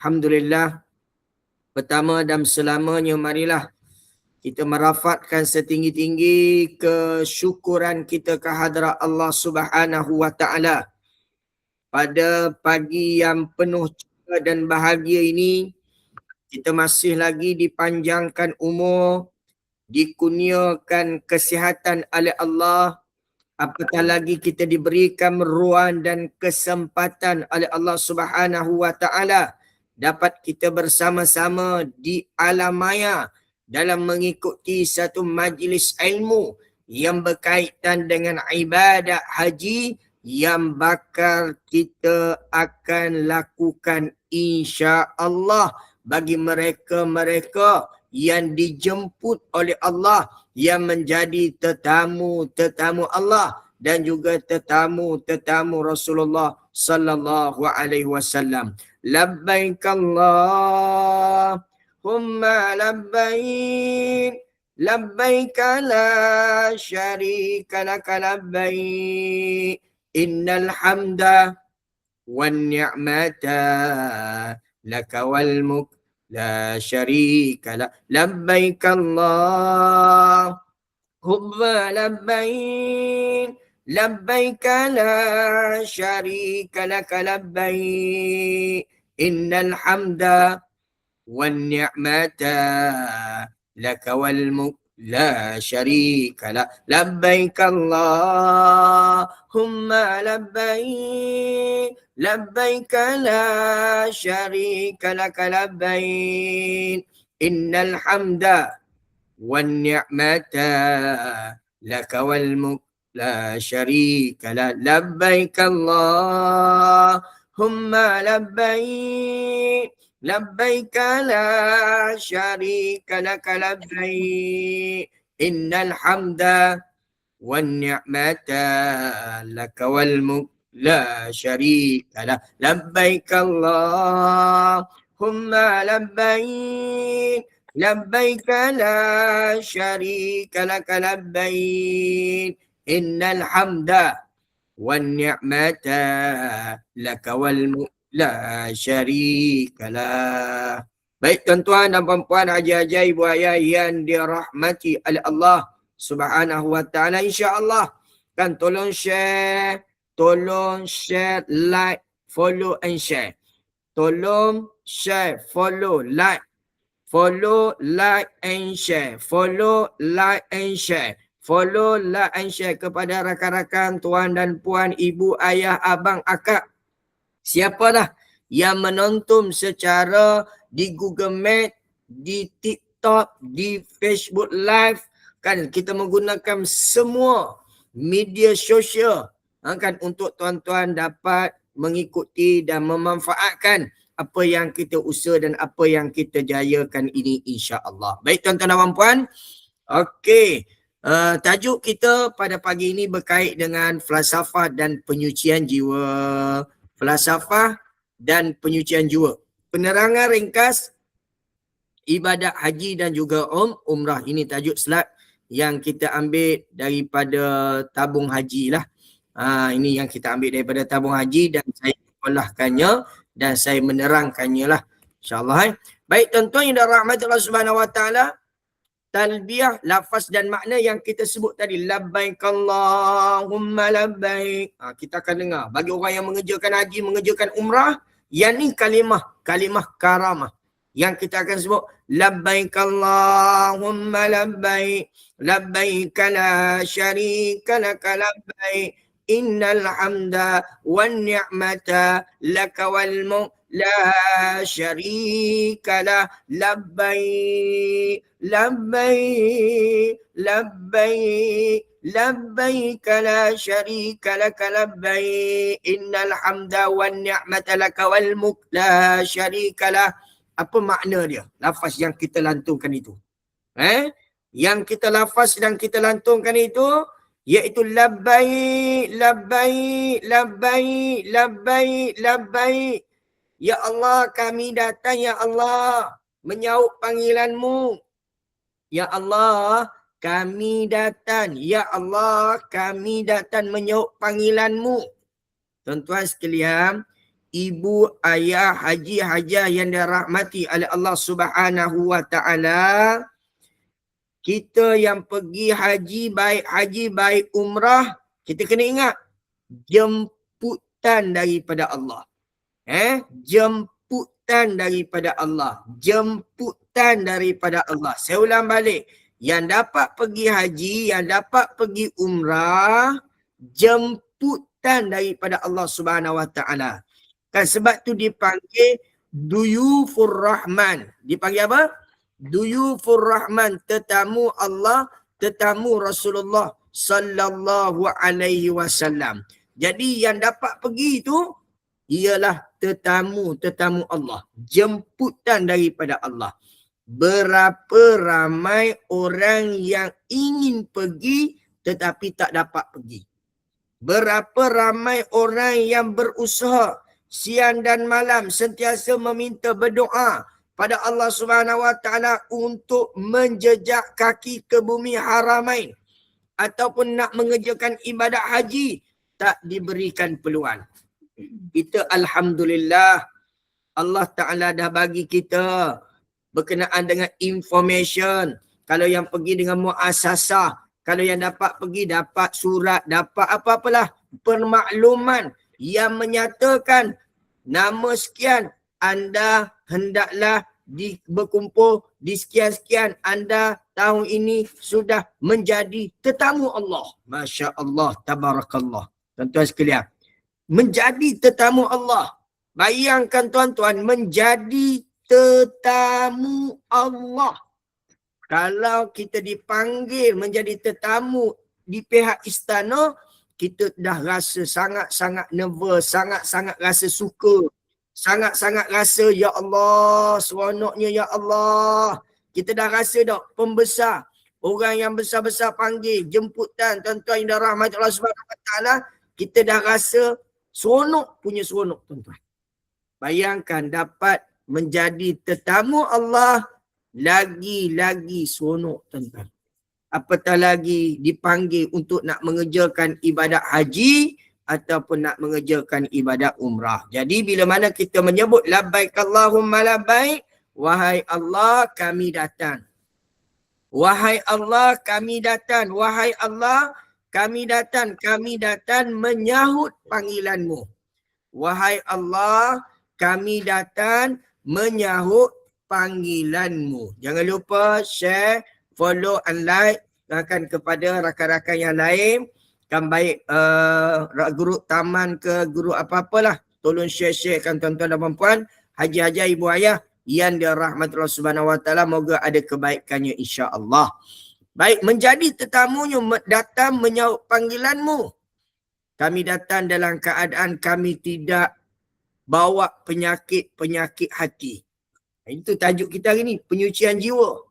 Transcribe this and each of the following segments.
Alhamdulillah, pertama dan selamanya marilah kita merafatkan setinggi-tinggi kesyukuran kita kehadrat Allah Subhanahu wa taala. Pada pagi yang penuh cita dan bahagia ini, kita masih lagi dipanjangkan umur, dikurniakan kesihatan oleh Allah, apatah lagi kita diberikan ruang dan kesempatan oleh Allah Subhanahu wa taala dapat kita bersama-sama di alam maya dalam mengikuti satu majlis ilmu yang berkaitan dengan ibadat haji yang bakal kita akan lakukan insya-Allah bagi mereka-mereka yang dijemput oleh Allah, yang menjadi tetamu-tetamu Allah dan juga tetamu-tetamu Rasulullah sallallahu alaihi wasallam. Labbaik Allahumma labbaik, labbaik la syarika lak labbaik, innal hamda wan ni'mata laka wal mulk la syarika lak. Labbaik Allahumma labbaik, labbaik la syarika lak labbaik, innal hamda wan ni'mata laka wal mulk la syarika lak. Labbaik Allahumma labbaik, labbaik la syarika lak labbaik, innal hamda wan ni'mata laka wal mulk la syarika lak. Labbaik Allahumma labbaik, labbaik la syarika lak labbaik, innal hamda wan ni'mata laka wal mulk la syarika lak. Labbaik Allahumma labbaik, labbaik la syarika lak labbaik, innal hamda wan ni'mata laka wal mulk la syarikalah. Baik tuan-tuan dan puan-puan, haji-haji, ibu ayah yang dirahmati oleh Allah Subhanahu wa taala, insya-Allah kan tolong share, like, follow and share. Tolong share, follow, like and share. Follow, like and share. Follow, like and share kepada rakan-rakan, tuan dan puan, ibu, ayah, abang, akak. Siapa dah yang menonton secara di Google Meet, di TikTok, di Facebook Live, kan kita menggunakan semua media sosial kan untuk tuan-tuan dapat mengikuti dan memanfaatkan apa yang kita usaha dan apa yang kita jayakan ini, insya-Allah. Baik tuan-tuan dan puan-puan. Okey. Tajuk kita pada pagi ini berkait dengan falsafah dan penyucian jiwa. Falsafah dan penyucian jiwa. Penerangan ringkas ibadat haji dan juga umrah. Ini tajuk slide yang kita ambil daripada tabung haji lah. Ini yang kita ambil daripada tabung haji dan saya olahkannya dan saya menerangkannya lah, insya-Allah. Baik tuan-tuan yang dirahmati Allah Subhanahu wa taala, talbiyah, lafaz dan makna yang kita sebut tadi, labbaik Allahumma labbaik. Kita akan dengar bagi orang yang mengerjakan haji, mengerjakan umrah, yang ni kalimah karamah yang kita akan sebut, labbaik Allahumma labbaik, labbaik la syarika lak labbaik, innal hamda wan ni'mata laka wal mulk la syarika lah. Labbaik, labbaik, labbaik, labbaik la syarika lak labbaik, innal hamda wan ni'mata laka wal mulk la syarika lah. Apa makna dia? Lafaz yang kita lantunkan itu. Yang kita lafaz dan kita lantunkan itu iaitu labbaik, labbaik, labbaik, labbaik, labbaik. Ya Allah, kami datang, ya Allah, menyahut panggilanmu. Ya Allah, kami datang. Ya Allah, kami datang menyahut panggilanmu. Tuan-tuan sekalian, ibu, ayah, haji, hajah yang dirahmati oleh Allah Subhanahu wa taala, kita yang pergi haji baik umrah, kita kena ingat jemputan daripada Allah. Jemputan daripada Allah. Jemputan daripada Allah. Saya ulang balik. Yang dapat pergi haji, yang dapat pergi umrah, jemputan daripada Allah Subhanahu wa taala. Kan sebab tu dipanggil Duyufur Rahman. Dipanggil apa? Duyufur Rahman, tetamu Allah, tetamu Rasulullah sallallahu alaihi wasallam. Jadi yang dapat pergi tu ialah tetamu Allah, jemputan daripada Allah. Berapa ramai orang yang ingin pergi tetapi tak dapat pergi. Berapa ramai orang yang berusaha siang dan malam sentiasa meminta berdoa pada Allah Subhanahu wa taala untuk menjejak kaki ke bumi haramain ataupun nak mengerjakan ibadat haji, tak diberikan peluang. Kita alhamdulillah Allah Ta'ala dah bagi kita berkenaan dengan information. Kalau yang pergi dengan muasasah, kalau yang dapat pergi dapat surat, dapat apa-apalah permakluman yang menyatakan nama sekian anda hendaklah berkumpul di sekian-sekian, anda tahun ini sudah menjadi tetamu Allah. Masya Allah, tabarakallah. Tuan-tuan sekalian, menjadi tetamu Allah. Bayangkan tuan-tuan, menjadi tetamu Allah. Kalau kita dipanggil menjadi tetamu di pihak istana, kita dah rasa sangat-sangat nervous, sangat-sangat rasa suka. Sangat-sangat rasa, ya Allah, seronoknya ya Allah. Kita dah rasa dah pembesar. Orang yang besar-besar panggil, jemputan, tuan-tuan yang dirahmati Allah Subhanahu wa taala, kita dah rasa seronok punya seronok, tuan-tuan. Bayangkan dapat menjadi tetamu Allah, lagi-lagi seronok, tuan-tuan. Apatah lagi dipanggil untuk nak mengerjakan ibadat haji ataupun nak mengerjakan ibadat umrah. Jadi bila mana kita menyebut labbaik Allahumma labbaik, wahai Allah kami datang. Wahai Allah kami datang. Wahai Allah kami datang. Kami datang menyahut panggilanmu. Wahai Allah kami datang menyahut panggilanmu. Jangan lupa share, follow and like rakan kepada rakan-rakan yang lain. Kan baik guru taman ke guru apa-apalah. Tolong share-sharekan tuan-tuan dan puan-puan, haji-haji ibu ayah yang dirahmati Allah Subhanahu wa taala, moga ada kebaikannya insya-Allah. Baik, menjadi tetamunya, datang menyahut panggilanmu. Kami datang dalam keadaan kami tidak bawa penyakit-penyakit hati. Itu tajuk kita hari ni, penyucian jiwa.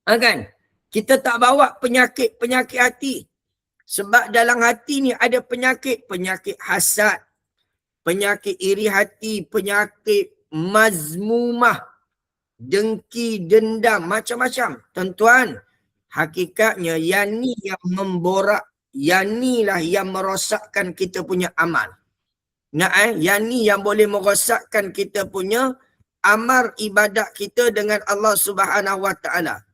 Kan? Kita tak bawa penyakit-penyakit hati. Sebab dalam hati ni ada penyakit hasad, penyakit iri hati, penyakit mazmumah, dengki, dendam, macam-macam. Tuan-tuan, hakikatnya yang ni yang memborak, yang ni lah yang merosakkan kita punya amal. Yang ni yang boleh merosakkan kita punya amal ibadat kita dengan Allah Subhanahu wa taala.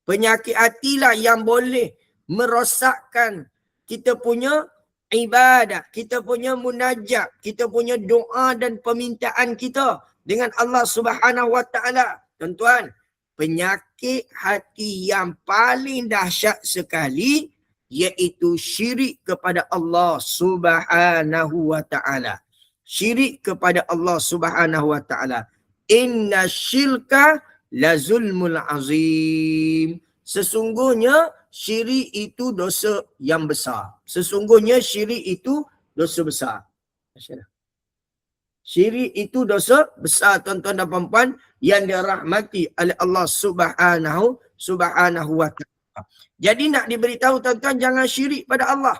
Penyakit hatilah yang boleh merosakkan kita punya ibadat, kita punya munajat, kita punya doa dan permintaan kita dengan Allah Subhanahu wa taala. Tuan-tuan, penyakit hati yang paling dahsyat sekali iaitu syirik kepada Allah Subhanahu wa taala. Syirik kepada Allah Subhanahu wa taala. Inna syirka la zulmul azim. Sesungguhnya syirik itu dosa yang besar. Sesungguhnya syirik itu dosa besar. Syirik itu dosa besar, tuan-tuan dan puan-puan yang dirahmati oleh Allah Subhanahu wa taala. Jadi nak diberitahu tuan-tuan, jangan syirik pada Allah.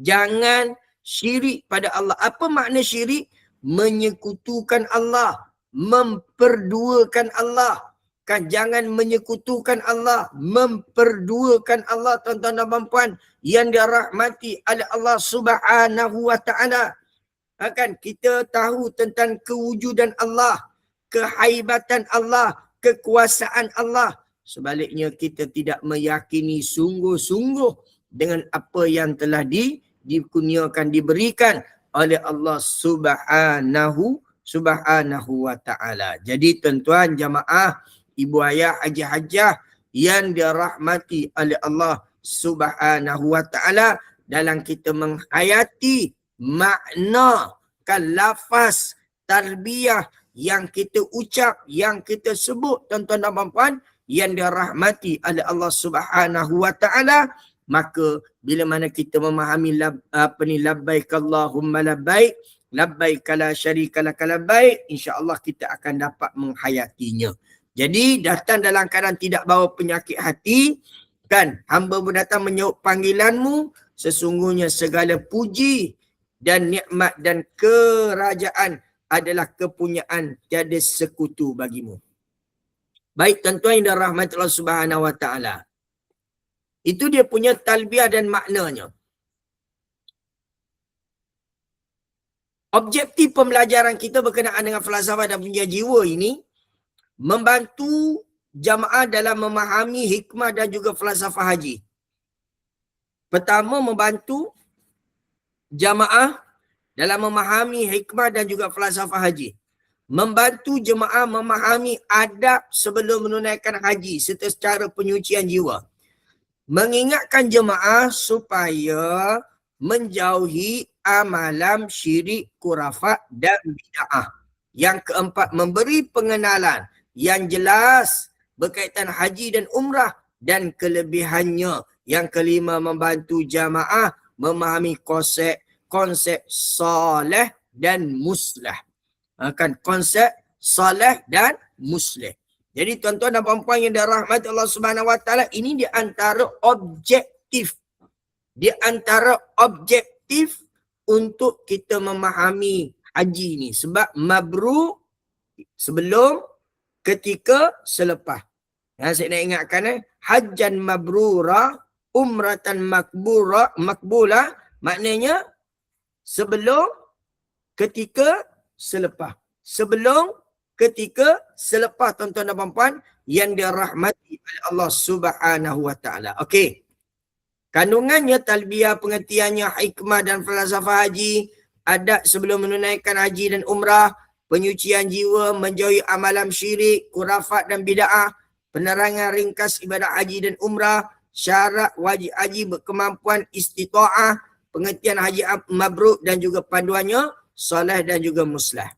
Jangan syirik pada Allah. Apa makna syirik? Menyekutukan Allah, memperduakan Allah. Kan jangan menyekutukan Allah, memperduakan Allah, tuan-tuan dan puan-puan yang dirahmati oleh Allah Subhanahu wa taala. Akan kita tahu tentang kewujudan Allah, kehaibatan Allah, kekuasaan Allah. Sebaliknya kita tidak meyakini sungguh-sungguh dengan apa yang telah dikurniakan, diberikan oleh Allah Subhanahu wa ta'ala. Jadi tuan-tuan jamaah, ibu ayah, haji-hajah yang dirahmati oleh Allah Subhanahu wa ta'ala, dalam kita menghayati makna kan lafaz tarbiyah yang kita ucap, yang kita sebut, tuan-tuan dan puan-puan yang dirahmati oleh Allah Subhanahu wa ta'ala, maka bila mana kita memahami labbaik Allahumma labbaik, labbaik la syarika lak labbaik, insya-Allah kita akan dapat menghayatinya. Jadi datang dalam keadaan tidak bawa penyakit hati, kan, hamba pun datang menyahut panggilanmu, sesungguhnya segala puji dan nikmat dan kerajaan adalah kepunyaan tiada sekutu bagimu. Baik tuan-tuan yang dirahmati Allah Subhanahu wa ta'ala. Itu dia punya talbiah dan maknanya. Objektif pembelajaran kita berkenaan dengan falsafah dan punya jiwa ini membantu jamaah dalam memahami hikmah dan juga falsafah haji. Pertama, membantu jamaah dalam memahami hikmah dan juga falsafah haji. Membantu jemaah memahami adab sebelum menunaikan haji serta cara penyucian jiwa. Mengingatkan jemaah supaya menjauhi amalan syirik, kurafat dan bid'ah. Yang keempat, memberi pengenalan yang jelas berkaitan haji dan umrah dan kelebihannya. Yang kelima, membantu jemaah memahami konsep soleh dan muslah. Kan konsep soleh dan muslih. Jadi tuan-tuan dan puan-puan yang dirahmati Allah Subhanahu wa ta'ala, ini di antara objektif. Di antara objektif untuk kita memahami haji ni. Sebab mabrur sebelum, ketika, selepas. Saya nak ingatkan hajjan mabrura, umratan makbulah, maknanya sebelum, ketika, selepas. Sebelum, ketika, selepas tuan-tuan dan puan-puan yang dirahmati oleh Allah Subhanahu wa ta'ala. Okey. Kandungannya talbiyah, pengertiannya, hikmah dan falsafah haji, adab sebelum menunaikan haji dan umrah, penyucian jiwa, menjauhi amalan syirik, kurafat dan bid'ah, penerangan ringkas ibadah haji dan umrah, syarat wajib haji berkemampuan istita'ah, pengertian haji mabrur dan juga panduannya, soleh dan juga muslah.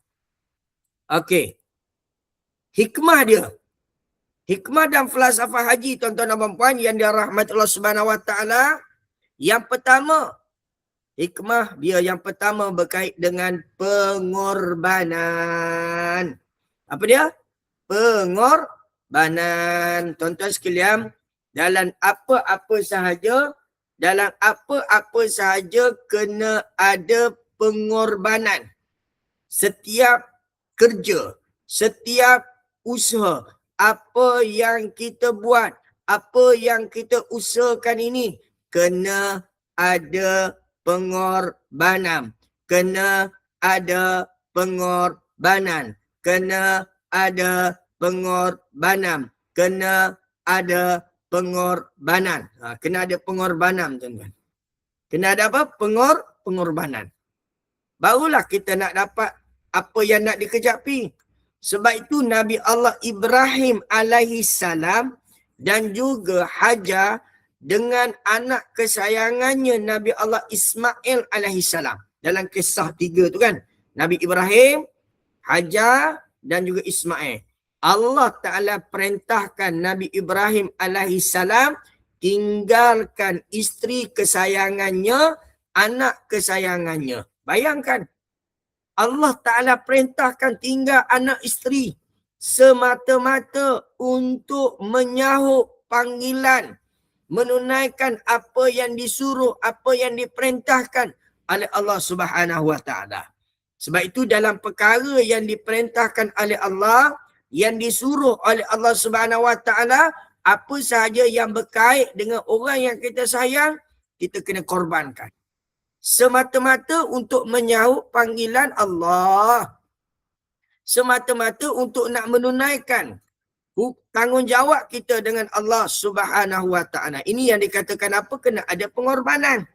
Okey. Hikmah dia. Hikmah dan falsafah haji tuan-tuan dan puan-puan yang dirahmati Allah Subhanahu wa ta'ala. Yang pertama, hikmah dia yang pertama berkait dengan pengorbanan. Apa dia? Pengorbanan. Tuan-tuan sekalian, dalam apa-apa sahaja kena ada pengorbanan. Setiap kerja, setiap usaha, apa yang kita buat, apa yang kita usahakan ini, kena ada pengorbanan. Kena ada pengorbanan. Kena ada pengorbanan. Kena ada pengorbanan. Kena ada pengorbanan, tuan-tuan. Kena ada apa? Pengorbanan. Barulah kita nak dapat apa yang nak dikejapi. Sebab itu Nabi Allah Ibrahim alaihi salam dan juga Hajar dengan anak kesayangannya Nabi Allah Ismail alaihi salam. Dalam kisah 3 tu kan. Nabi Ibrahim, Hajar dan juga Ismail. Allah Ta'ala perintahkan Nabi Ibrahim alaihi salam tinggalkan isteri kesayangannya, anak kesayangannya. Bayangkan, Allah Ta'ala perintahkan tinggal anak isteri semata-mata untuk menyahut panggilan, menunaikan apa yang disuruh, apa yang diperintahkan oleh Allah Subhanahu wa ta'ala. Sebab itu dalam perkara yang diperintahkan oleh Allah, yang disuruh oleh Allah Subhanahu wa ta'ala, apa sahaja yang berkait dengan orang yang kita sayang, kita kena korbankan. semata-mata untuk menyahut panggilan Allah. Semata-mata untuk nak menunaikan tanggungjawab kita dengan Allah Subhanahu Wa Taala. Ini yang dikatakan apa? Kena ada pengorbanan.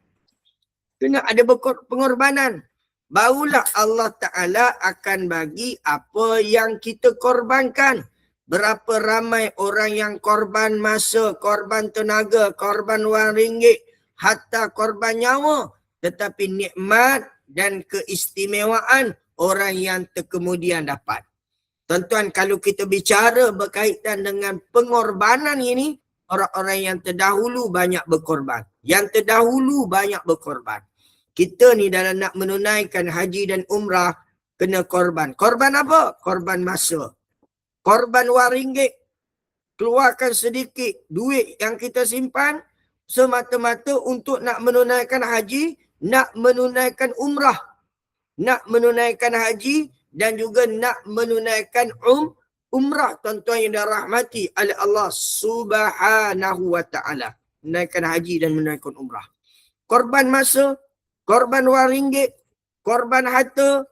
Kena ada pengorbanan. Barulah Allah Ta'ala akan bagi apa yang kita korbankan. Berapa ramai orang yang korban masa, korban tenaga, korban wang ringgit, hatta korban nyawa. Tetapi nikmat dan keistimewaan orang yang terkemudian dapat. Tuan-tuan, kalau kita bicara berkaitan dengan pengorbanan ini, orang-orang yang terdahulu banyak berkorban. Yang terdahulu banyak berkorban. Kita ni dalam nak menunaikan haji dan umrah, kena korban. Korban apa? Korban masa. Korban wang ringgit. Keluarkan sedikit duit yang kita simpan, semata-mata untuk nak menunaikan haji, nak menunaikan umrah. Nak menunaikan haji dan juga nak menunaikan umrah, tuan-tuan yang dirahmati oleh Allah Subhanahu Wa Taala. Menunaikan haji dan menunaikan umrah. Korban masa, korban wang ringgit, korban harta,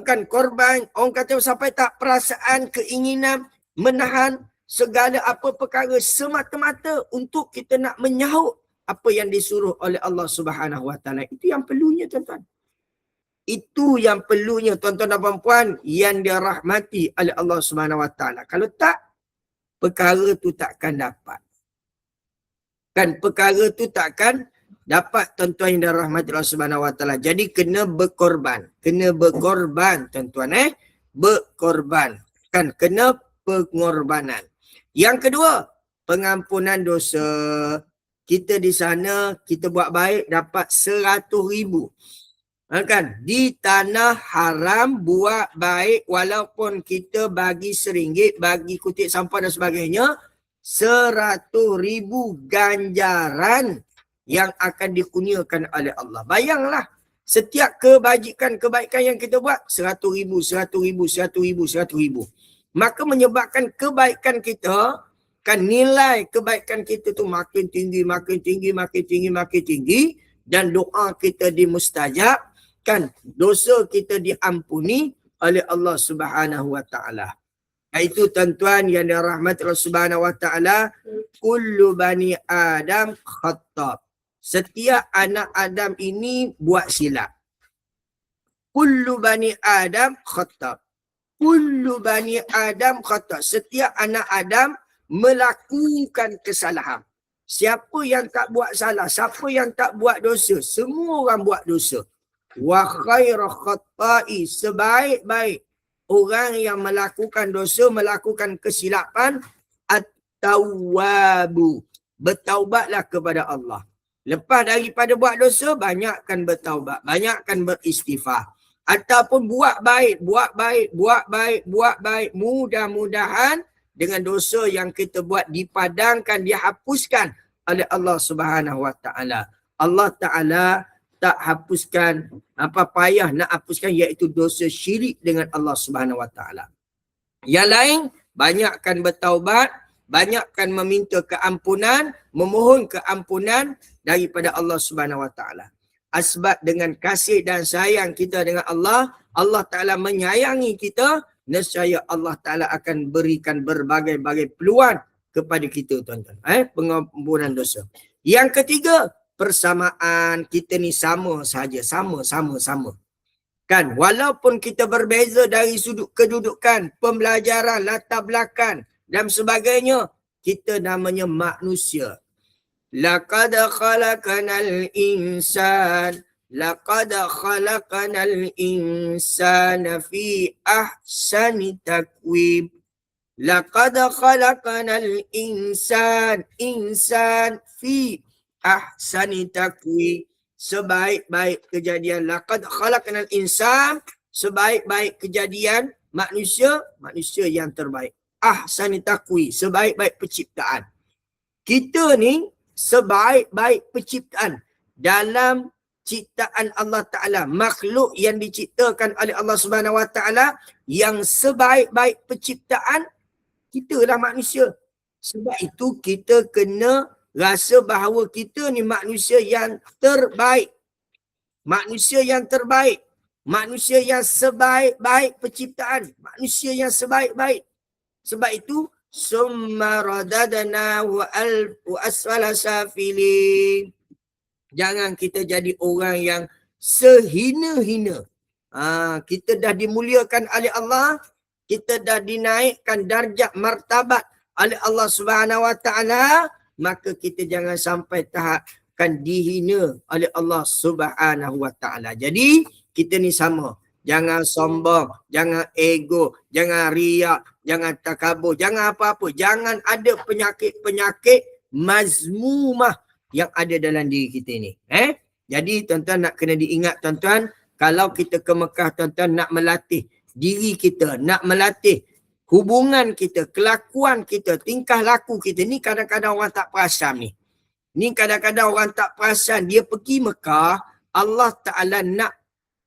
kan korban, orang kata sampai tak perasaan, keinginan, menahan segala apa perkara semata-mata untuk kita nak menyahut apa yang disuruh oleh Allah Subhanahu Wa Taala. Itu yang perlunya, tuan-tuan. Itu yang perlunya, tuan-tuan dan puan-puan yang dirahmati oleh Allah Subhanahu Wa Taala. Kalau tak, perkara tu takkan dapat. Kan perkara tu takkan dapat, tuan-tuan yang dirahmati Allah Subhanahu Wa Taala. Jadi kena berkorban. Kena berkorban, tuan-tuan. Berkorban. Kan kena pengorbanan. Yang kedua, pengampunan dosa. Kita di sana, kita buat baik dapat 100,000. Kan? Di tanah haram buat baik walaupun kita bagi RM1, bagi kutip sampah dan sebagainya, 100,000 ganjaran yang akan dikurniakan oleh Allah. Bayanglah, setiap kebaikan yang kita buat, 100,000, 100,000, 100,000, 100,000. Maka menyebabkan kebaikan kita, kan nilai kebaikan kita tu makin tinggi, makin tinggi, makin tinggi, makin tinggi, dan doa kita dimustajab, kan dosa kita diampuni oleh Allah Subhanahu Wa Taala. Itu tuan-tuan yang dirahmati Allah Subhanahu Wa Taala, kullu bani Adam khattab. Setiap anak Adam ini buat silap. Kullu bani Adam khattab. Kullu bani Adam khattab. Setiap anak Adam melakukan kesalahan. Siapa yang tak buat salah, siapa yang tak buat dosa, semua orang buat dosa. Wa khairu khatta'i, sebaik-baik orang yang melakukan dosa, melakukan kesilapan, at-tawwabu, bertaubatlah kepada Allah. Lepas daripada buat dosa, banyakkan bertaubat, banyakkan beristighfar. Ataupun buat baik, buat baik, buat baik, buat baik. Mudah-mudahan dengan dosa yang kita buat dipadangkan, dihapuskan oleh Allah Subhanahu Wa Taala. Allah Taala tak hapuskan, apa payah nak hapuskan, iaitu dosa syirik dengan Allah Subhanahu Wa Taala. Yang lain, banyakkan bertaubat, banyakkan meminta keampunan, memohon keampunan daripada Allah Subhanahu Wa Taala. Asbab dengan kasih dan sayang kita dengan Allah, Allah Taala menyayangi kita, nescaya Allah Taala akan berikan berbagai-bagai peluang kepada kita, tuan-tuan. Pengampunan dosa. Yang ketiga, persamaan. Kita ni sama saja, sama. Kan, walaupun kita berbeza dari sudut kedudukan, pembelajaran, latar belakang dan sebagainya, kita namanya manusia. Laqad khalaqanal insan, laqad khalaqanal insana fi ahsani taqwim. Laqad khalaqanal insan fi ahsani taqwim. Sebaik-baik kejadian. Laqad khalaqanal insan, sebaik-baik kejadian manusia yang terbaik. Ahsani taqwim, sebaik-baik penciptaan. Kita ni sebaik-baik penciptaan dalam ciptaan Allah Ta'ala. Makhluk yang diciptakan oleh Allah Subhanahu Wa Ta'ala, yang sebaik-baik penciptaan, kita lah manusia. Sebab itu kita kena rasa bahawa kita ni manusia yang terbaik. manusia yang terbaik, manusia yang sebaik-baik penciptaan, manusia yang sebaik-baik. Sebab itu summa radadnahu asfala safilin. Jangan kita jadi orang yang sehina-hina. Kita dah dimuliakan oleh Allah, kita dah dinaikkan darjat martabat oleh Allah Subhanahu Wa Taala, maka kita jangan sampai tahap kan dihina oleh Allah Subhanahu Wa Taala. Jadi kita ni sama. Jangan sombong, jangan ego, jangan riak, jangan takabur, jangan apa-apa. Jangan ada penyakit-penyakit mazmumah yang ada dalam diri kita ni. Jadi tuan-tuan nak kena diingat tuan-tuan, kalau kita ke Mekah tuan-tuan nak melatih diri kita, nak melatih hubungan kita, kelakuan kita, tingkah laku kita. Ni kadang-kadang orang tak perasan ni. Ni kadang-kadang orang tak perasan. Dia pergi Mekah, Allah Ta'ala nak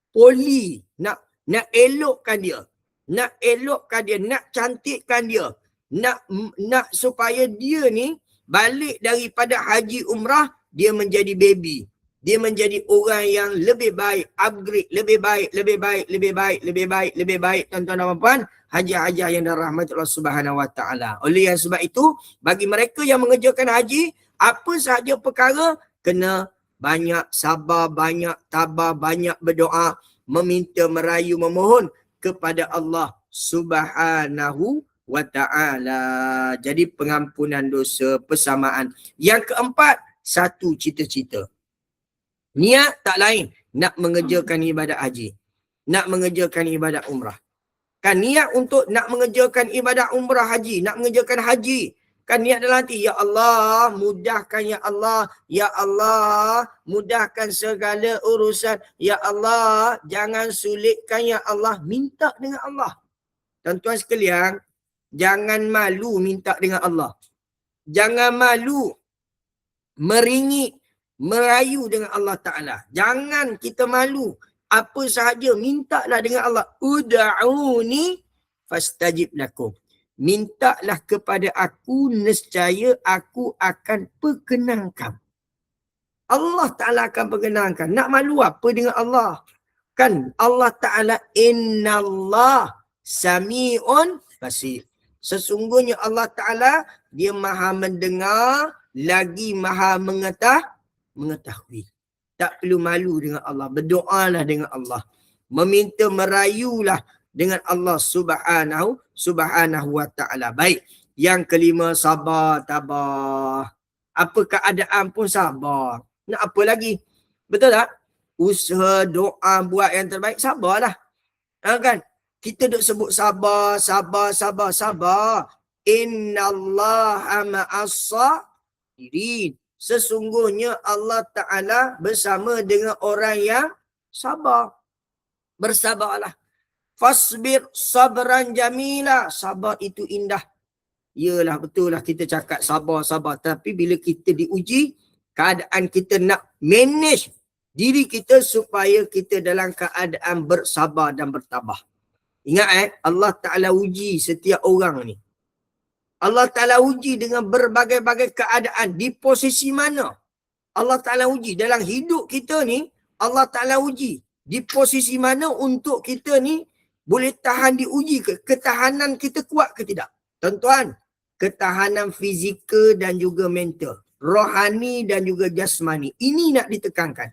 poli, nak elokkan dia. Nak elokkan dia, nak cantikkan dia. Nak supaya dia ni balik daripada haji umrah, dia menjadi baby. Dia menjadi orang yang lebih baik, upgrade, lebih baik, lebih baik, lebih baik, lebih baik, lebih baik. Tuan-tuan dan puan, haji-haji yang dirahmati Allah Subhanahu Wa Taala. Oleh yang sebab itu, bagi mereka yang mengerjakan haji, apa sahaja perkara, kena banyak sabar, banyak tabah, banyak berdoa, meminta, merayu, memohon kepada Allah Subhanahu Wa Ta'ala. Jadi pengampunan dosa, persamaan. Yang keempat, satu cita-cita. Niat tak lain, nak mengerjakan ibadat haji, nak mengerjakan ibadat umrah. Kan niat untuk nak mengerjakan ibadat umrah haji, nak mengerjakan haji. Kan niat dalam hati, ya Allah, mudahkan ya Allah, ya Allah, mudahkan segala urusan, ya Allah, jangan sulitkan ya Allah, minta dengan Allah. Tuan-tuan sekalian, jangan malu minta dengan Allah. Jangan malu meringik, merayu dengan Allah Ta'ala. Jangan kita malu. Apa sahaja, mintalah dengan Allah. Uda'uni fastajib lakum. Mintalah kepada aku, nescaya aku akan perkenankan. Allah Ta'ala akan perkenankan. Nak malu apa dengan Allah? Kan Allah Ta'ala, innallah sami'un basir. Sesungguhnya Allah Ta'ala, dia maha mendengar, lagi maha mengetahui. Tak perlu malu dengan Allah. Berdoalah dengan Allah. Meminta, merayulah dengan Allah Subhanahu Wa Ta'ala. Baik. Yang kelima, sabar, tabah. Apa keadaan pun sabar. Nak apa lagi? Betul tak? Usaha, doa, buat yang terbaik, sabarlah. Kan? Kita duk sebut sabar, sabar, sabar, sabar. Innallaha ma'as-sabirin. Sesungguhnya Allah Ta'ala bersama dengan orang yang sabar. Bersabarlah. Fasbir sabran jamila. Sabar itu indah. Yalah, betul lah kita cakap sabar, sabar. Tapi bila kita diuji, keadaan kita nak manage diri kita supaya kita dalam keadaan bersabar dan bertabah. Ingat Allah Ta'ala uji setiap orang ni. Allah Ta'ala uji dengan berbagai-bagai keadaan. Di posisi mana? Allah Ta'ala uji. Dalam hidup kita ni, Allah Ta'ala uji. Di posisi mana untuk kita ni boleh tahan diuji ke? Ketahanan kita kuat ke tidak? Tuan-tuan, ketahanan fizikal dan juga mental. Rohani dan juga jasmani. Ini nak ditekankan.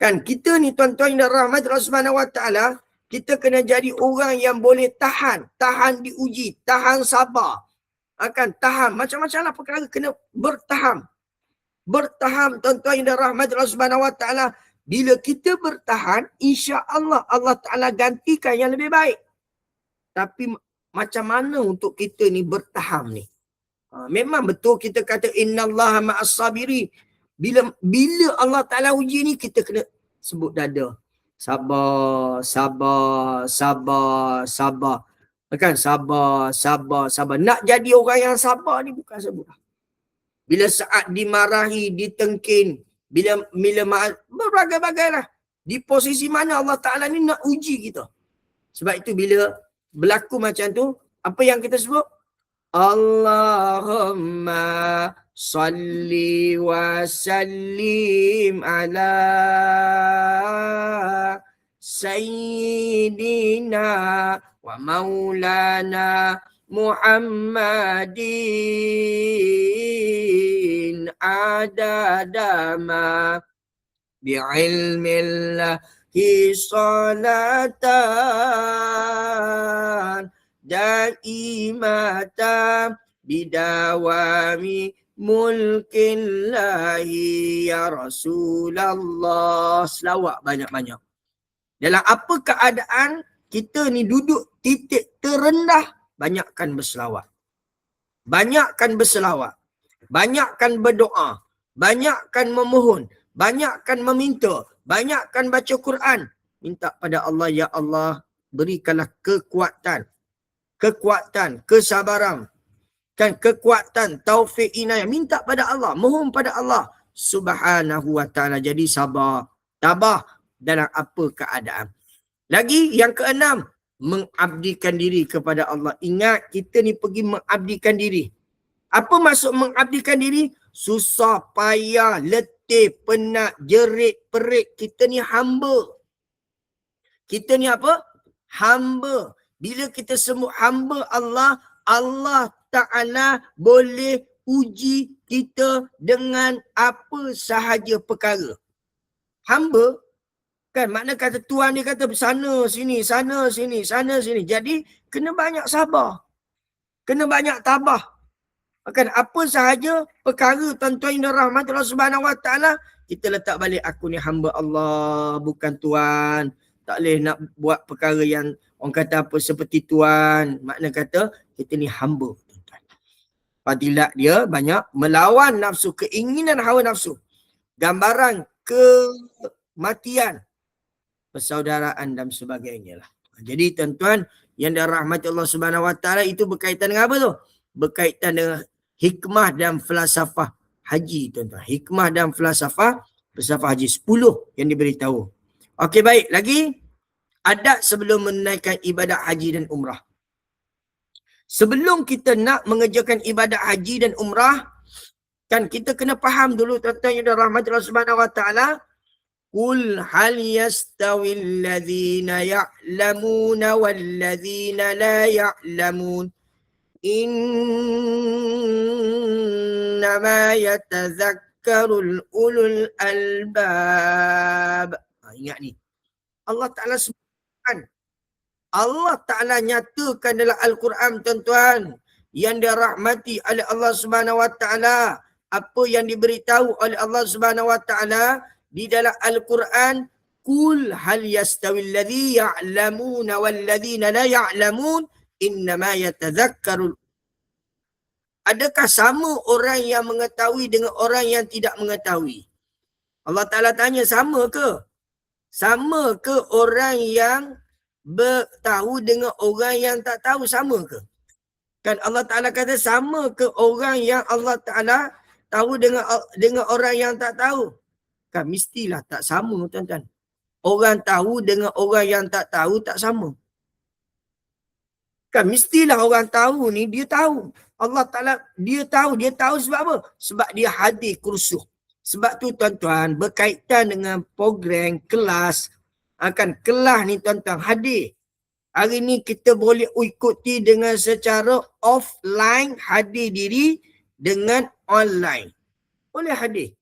Kan kita ni tuan-tuan yang rahmat Allah Subhanahu Wa Ta'ala, kita kena jadi orang yang boleh tahan. Tahan diuji. Tahan sabar. Akan tahan. Macam-macam lah perkara kena bertahan. Bertahan tuan-tuan yang rahmat Allah Subhanahu Wa Ta'ala. Bila kita bertahan, insya-Allah Allah Ta'ala gantikan yang lebih baik. Tapi macam mana untuk kita ni bertahan ni? Memang betul kita kata innallaha ma'as-sabirin. Bila Allah Ta'ala uji ni, kita kena sebut dada. Sabar, sabar, sabar, sabar. Kan? Sabar, sabar, sabar. Nak jadi orang yang sabar ni bukan sebut. Bila saat dimarahi, ditengkin, bila berbagai-bagai lah. Di posisi mana Allah Ta'ala ni nak uji kita. Sebab itu bila berlaku macam tu, apa yang kita sebut? Allahumma salli wa sallim ala sayyidina wa maulana Muhammadin adadama bi'ilmillahi salatan daimatan bidawami mulkillahi ya Rasulullah. Selawat banyak-banyak. Dalam apa keadaan kita ni duduk titik terendah, banyakkan berselawat. Banyakkan berselawat. Banyakkan berdoa. Banyakkan memohon. Banyakkan meminta. Banyakkan baca Quran. Minta pada Allah, ya Allah, berikanlah kekuatan. Kekuatan, kesabaran. Kan kekuatan, taufik, inayah. Minta pada Allah. Mohon pada Allah Subhanahu wa ta'ala. Jadi sabar. Tabah dalam apa keadaan. Lagi yang keenam, mengabdikan diri kepada Allah. Ingat, kita ni pergi mengabdikan diri. Apa maksud mengabdikan diri? Susah, payah, letih, penat, jerit, perit. Kita ni hamba. Kita ni apa? Hamba. Bila kita semua hamba Allah, Allah Ta'ala boleh uji kita dengan apa sahaja perkara. Hamba, kan makna kata Tuhan dia kata sana sini, sana sini, sana sini. Jadi kena banyak sabar. Kena banyak tabah. Kan apa sahaja perkara tuan-tuan yang rahmat Allah Subhanahu wa taala, kita letak balik aku ni hamba Allah, bukan Tuhan. Tak boleh nak buat perkara yang orang kata apa seperti Tuhan. Makna kata kita ni hamba, tuan-tuan. Fadilat dia banyak melawan nafsu, keinginan hawa nafsu. Gambaran kematian, persaudaraan dan sebagainya lah. Jadi tuan-tuan yang dirahmati Allah Subhanahu wa taala, itu berkaitan dengan apa tu? Berkaitan dengan hikmah dan falsafah haji, tuan-tuan. Hikmah dan falsafah haji 10 yang diberitahu. Okey, baik. Lagi adab sebelum menunaikan ibadat haji dan umrah. Sebelum kita nak mengerjakan ibadat haji dan umrah, kan kita kena faham dulu tuan-tuan yang dirahmati Allah Subhanahu wa taala. Qul hal yastawil ladzina ya'lamuna wal ladzina la ya'lamun innama yatazakkarul ulul albab. Ingat ni. Allah Ta'ala sebutkan. Allah Ta'ala nyatakan dalam Al-Quran, tuan-tuan, yang dirahmati oleh Allah Subhanahu wa taala, apa yang diberitahu oleh Allah Subhanahu wa taala di dalam Al-Quran, Qul hal yastawil ladzi ya'lamuna wal ladzina la ya'lamun innama yatazakkarul. Adakah sama orang yang mengetahui dengan orang yang tidak mengetahui? Allah Ta'ala tanya, sama ke? Sama ke orang yang bertahu dengan orang yang tak tahu, sama ke? Kan Allah Ta'ala kata sama ke orang yang Allah Ta'ala tahu dengan orang yang tak tahu? Kan mestilah tak sama, tuan-tuan. Orang tahu dengan orang yang tak tahu tak sama. Kan mestilah orang tahu ni dia tahu. Allah Ta'ala dia tahu sebab apa? Sebab dia hadir kursus. Sebab tu tuan-tuan, berkaitan dengan program kelas, akan kelas ni tuan-tuan hadir. Hari ni kita boleh ikuti dengan secara offline, hadir diri dengan online. Boleh hadir.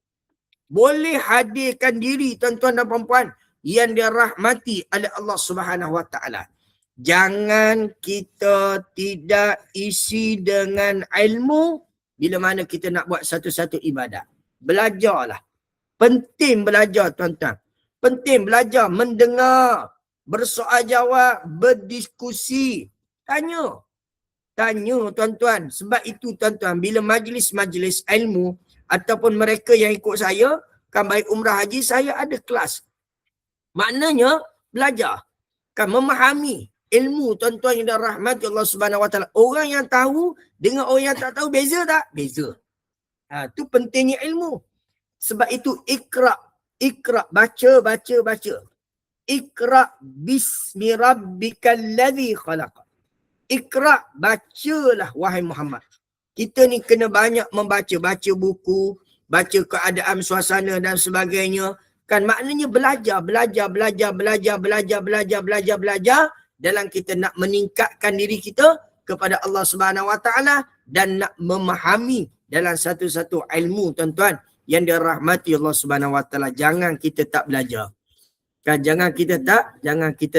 Boleh hadirkan diri tuan-tuan dan puan-puan yang dirahmati oleh Allah Subhanahu wa taala. Jangan kita tidak isi dengan ilmu bila mana kita nak buat satu-satu ibadat. Belajarlah. Penting belajar, tuan-tuan. Penting belajar mendengar, bersoal jawab, berdiskusi. Tanya, tuan-tuan. Sebab itu, tuan-tuan, bila majlis-majlis ilmu ataupun mereka yang ikut saya, kan baik umrah haji, saya ada kelas. Maknanya, belajar. Kan memahami ilmu, tuan-tuan yang dirahmati Allah Subhanahu wa taala. Orang yang tahu dengan orang yang tak tahu, beza tak? Beza. Tu pentingnya ilmu. Sebab itu ikra, baca. Ikra bismi rabbikal ladzi khalaq. Iqra, bacalah wahai Muhammad. Kita ni kena banyak membaca, baca buku, baca keadaan suasana dan sebagainya. Kan maknanya belajar dalam kita nak meningkatkan diri kita kepada Allah Subhanahu Wa Taala dan nak memahami dalam satu-satu ilmu, tuan-tuan, yang dirahmati Allah Subhanahu Wa Taala. Jangan kita tak belajar. Kan jangan kita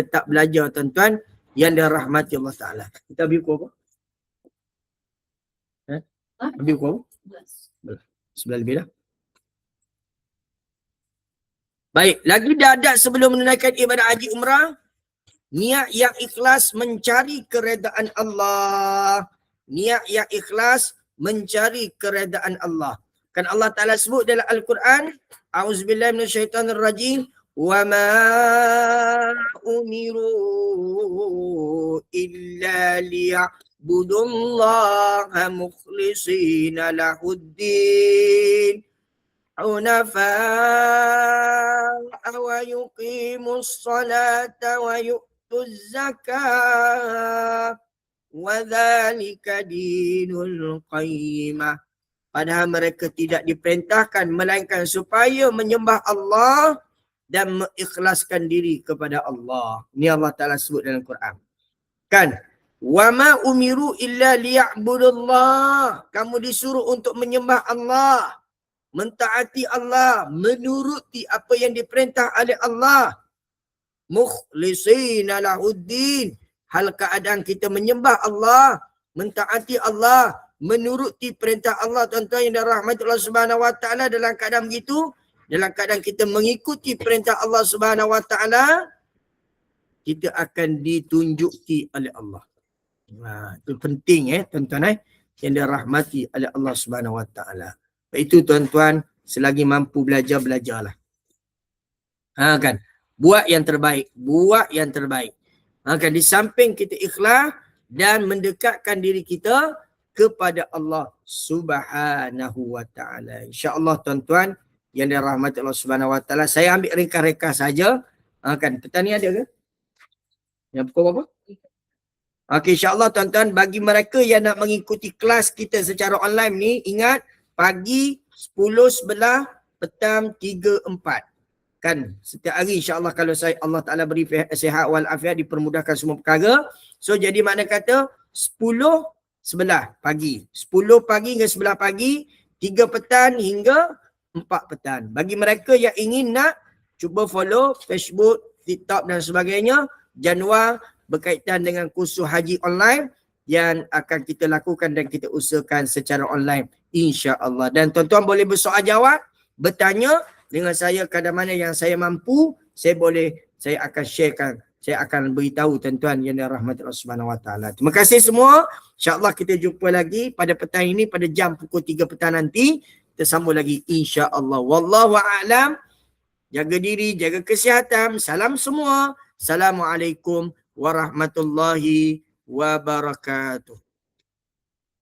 tak belajar, tuan-tuan, yang dirahmati Allah Taala. Kita ambil buku apa? Ambil buku apa? 11 lebih dah. Baik, lagi dah sebelum menunaikan ibadah haji umrah, niat yang ikhlas mencari keredaan Allah. Niat yang ikhlas mencari keredaan Allah. Kan Allah Ta'ala sebut dalam Al-Quran, A'udzubillahi minasyaitanirrajim, wa ma umiru illa liya'budullaha mukhlisina lahuddin hunafa'a wa yuqimus salata wa yu'tuz zakah wa dhalika dinul qayyimah. Padahal mereka tidak diperintahkan melainkan supaya menyembah Allah dan mengikhlaskan diri kepada Allah. Ini Allah Ta'ala sebut dalam Quran. Kan? Wa ma umiru illa liya'budullah. Kamu disuruh untuk menyembah Allah, mentaati Allah, menuruti apa yang diperintah oleh Allah. Mukhlisina lahuddin. Hal keadaan kita menyembah Allah, mentaati Allah, menuruti perintah Allah, tuan-tuan yang dirahmati Allah Subhanahu Wa Taala. Dalam keadaan begitu, dalam keadaan kita mengikuti perintah Allah Subhanahu Wa Taala, kita akan ditunjuki oleh Allah. Itu penting tuan-tuan yang dirahmati oleh Allah Subhanahu Wa Taala. Itu tuan-tuan, selagi mampu belajarlah. Kan, buat yang terbaik, Kan, di samping kita ikhlas dan mendekatkan diri kita kepada Allah Subhanahu Wa Taala. Insya-Allah tuan-tuan yang dirahmati Allah Subhanahu Wa Taala, saya ambil ringkas-ringkas saja. Kan, petang ni ada ke? Yang pukul berapa? Okey, insya-Allah tuan-tuan, bagi mereka yang nak mengikuti kelas kita secara online ni, ingat pagi 10, 11, petang 3, 4. Kan, setiap hari insya-Allah kalau Allah Taala beri sihat wal afiat, dipermudahkan semua perkara. So jadi makna kata 10, 11 pagi. 10 pagi hingga 11 pagi, 3 petang hingga 4 petang. Bagi mereka yang ingin nak, cuba follow Facebook, TikTok dan sebagainya, jadual berkaitan dengan kursus haji online yang akan kita lakukan dan kita usahakan secara online, insya-Allah. Dan tuan-tuan boleh bersoal jawab, bertanya dengan saya kadar mana yang saya mampu, saya akan sharekan, saya akan beritahu tuan-tuan yang dirahmati Allah Subhanahu Wa Taala. Terima kasih semua. Insya-Allah kita jumpa lagi pada petang ini pada jam pukul 3 petang nanti. Kita sambung lagi insya-Allah. Wallahu a'lam. Jaga diri, jaga kesihatan. Salam semua. Assalamualaikum warahmatullahi wabarakatuh.